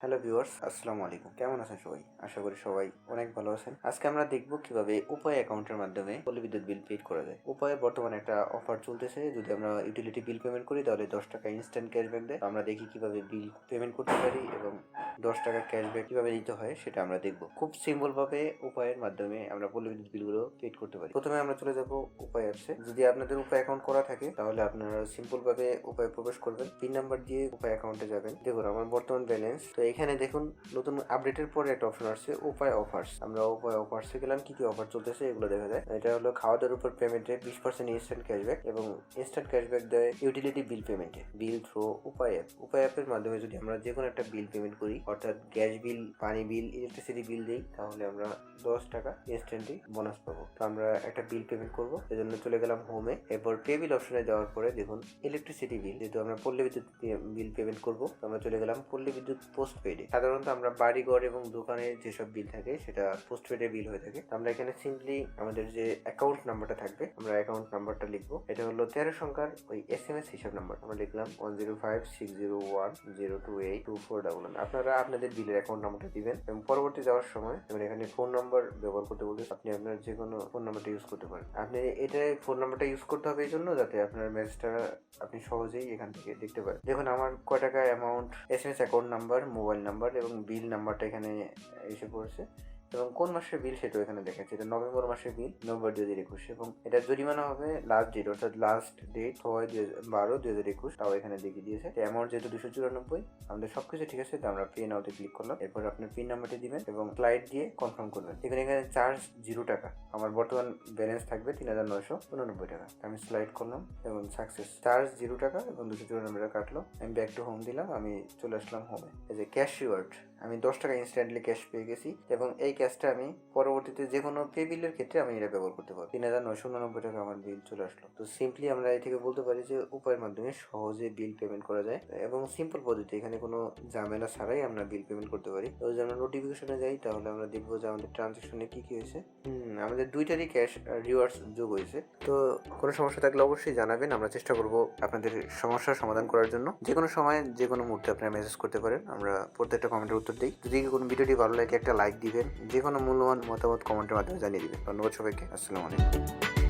Hello viewers, আসসালামু আলাইকুম। কেমন আছেন সবাই? আশা করি সবাই অনেক ভালো আছেন। আজকে আমরা দেখব কিভাবে উপায় অ্যাকাউন্টের মাধ্যমে পল্লী বিদ্যুৎ বিল পে করা যায়। উপায়ে বর্তমানে একটা অফার চলতেছে, যদি আমরা ইউটিলিটি বিল পেমেন্ট করি তাহলে 10 টাকা ইনস্ট্যান্ট ক্যাশব্যাক দেয়। আমরা দেখি কিভাবে বিল পেমেন্ট করতে পারি এবং 10 টাকা ক্যাশব্যাক কিভাবে দিতে হয় সেটা আমরা দেখব। খুব সিম্পল ভাবে উপায়ের মাধ্যমে আমরা পল্লী বিদ্যুৎ বিলগুলো পে করতে পারি। প্রথমে আমরা চলে যাব উপায় অ্যাপসে। যদি আপনাদের উপায় অ্যাকাউন্ট করা থাকে তাহলে আপনারা সিম্পল ভাবে উপায়ে প্রবেশ করবেন। পিন নাম্বার দিয়ে উপায় অ্যাকাউন্টে যাবেন। দেখুন আমার বর্তমান ব্যালেন্স, তো এখানে দেখুন নতুন আপডেটের পরে একটা অপশন আসছে উপায় অফার্স। আমরা উপায় অফার্সে গেলাম, কি কি অফার চলতেছে এগুলো দেখা যায়। এটা হলো খাওয়া দাওয়ার উপর পেমেন্টে 20% ইনস্ট্যান্ট ক্যাশব্যাক এবং ইনস্ট্যান্ট ক্যাশব্যাক দেয় ইউটিলিটি বিল পেমেন্টে, বিল থ্রু উপায় অ্যাপ। উপায় অ্যাপের মাধ্যমে যদি আমরা যে কোনো একটা বিল পেমেন্ট করি, অর্থাৎ গ্যাস বিল, পানি বিল, ইলেকট্রিসিটি বিল দিই, তাহলে আমরা 10 টাকা ইনস্ট্যান্টলি বোনাস পাবো। তো আমরা একটা বিল পেমেন্ট করবো, সেজন্য চলে গেলাম হোমে। এরপর পে বিল অপশনে যাওয়ার পরে দেখুন ইলেকট্রিসিটি বিল, যেহেতু আমরা পল্লী বিদ্যুৎ বিল পেমেন্ট করবো, আমরা চলে গেলাম পল্লী বিদ্যুৎ পোস্টপেডে। সাধারণত আমরা বাড়িঘর এবং দোকানে যেসব বিল থাকে সেটা পোস্টপেডে বিল হয়ে থাকে। আমরা এখানে সিম্পলি আমাদের যে অ্যাকাউন্ট নাম্বারটা থাকবে, আমরা অ্যাকাউন্ট নাম্বারটা লিখবো। এটা হলো 13 সংখ্যার ওই SMS হিসাব নাম্বার। আমরা লিখলাম 105601028241। আপনারা আপনাদের বিলের অ্যাকাউন্ট নাম্বারটা দিবেন এবং পরবর্তী যাওয়ার সময় এখানে ফোন নাম্বার ব্যবহার করতে বলতে, আপনি আপনার যে কোনো ফোন নাম্বারটা ইউজ করতে পারেন। আপনি এটাই ফোন নাম্বারটা ইউজ করতে হবে এই জন্য যাতে আপনার মেসেজটা আপনি সহজেই এখান থেকে দেখতে পারেন। দেখুন আমার কয় টাকা amount, SMS account number, mobile number এবং বিল নাম্বারটা এখানে এসে পড়ছে এবং কোন মাসের বিল সেটাও এখানে দেখাচ্ছে। এটা নভেম্বর মাসের বিল, নভেম্বর 2021 এবং এটা জরিমানা হবে লাস্ট ডেট, অর্থাৎ লাস্ট ডেট 6/12/2021, তাও এখানে দেখিয়ে দিয়েছে। অ্যামাউন্ট যেহেতু 294, আমাদের সবকিছু ঠিক আছে। তো আমরা পে নাওতে ক্লিক করলাম। এরপর আপনার পিন নাম্বারটি দিবেন এবং স্লাইড দিয়ে কনফার্ম করবেন। এখানে চার্জ 0 টাকা, আমার বর্তমান ব্যালেন্স থাকবে 3999 টাকা। আমি স্লাইড করলাম এবং সাকসেস, চার্জ 0 টাকা এবং 294 টাকা কাটলো। আমি ব্যাক টু হোম দিলাম, আমি চলে আসলাম হোমে। এই যে ক্যাশ রিওয়ার্ড, আমি 10 টাকা ইনস্ট্যান্টলি ক্যাশ পেয়ে গেছি এবং এই ক্যাশটা আমি পরবর্তীতে যে কোনো পে বিলের ক্ষেত্রে আমি এটা ব্যবহার করতে পারবো। 3999 টাকা আমার বিল চলে আসলো। তো সিম্পলি আমরা এই থেকে বলতে পারি যে উপায়ের মাধ্যমে সহজে বিল পেমেন্ট করা যায় এবং সিম্পল পদ্ধতি, এখানে কোনো ঝামেলা ছাড়াই আমরা বিল পেমেন্ট করতে পারি। তো যদি আমরা নোটিফিকেশনে যাই তাহলে আমরা দেখবো যে আমাদের ট্রানজাকশনে কি হয়েছে। আমাদের দুইটারই ক্যাশ রিওয়ার্ডস যোগ হয়েছে। তো কোনো সমস্যা থাকলে অবশ্যই জানাবেন, আমরা চেষ্টা করবো আপনাদের সমস্যার সমাধান করার জন্য। যে কোনো সময় যে কোনো মুহূর্তে আপনারা মেসেজ করতে পারেন, আমরা প্রত্যেকটা কমেন্টের উত্তর দিই। যদি কোনো ভিডিওটি ভালো লাগে একটা লাইক দিবেন, যে কোনো মূল্যবান মতামত কমেন্টের মাধ্যমে জানিয়ে দিবেন। ধন্যবাদ সবাইকে, আসসালামু আলাইকুম।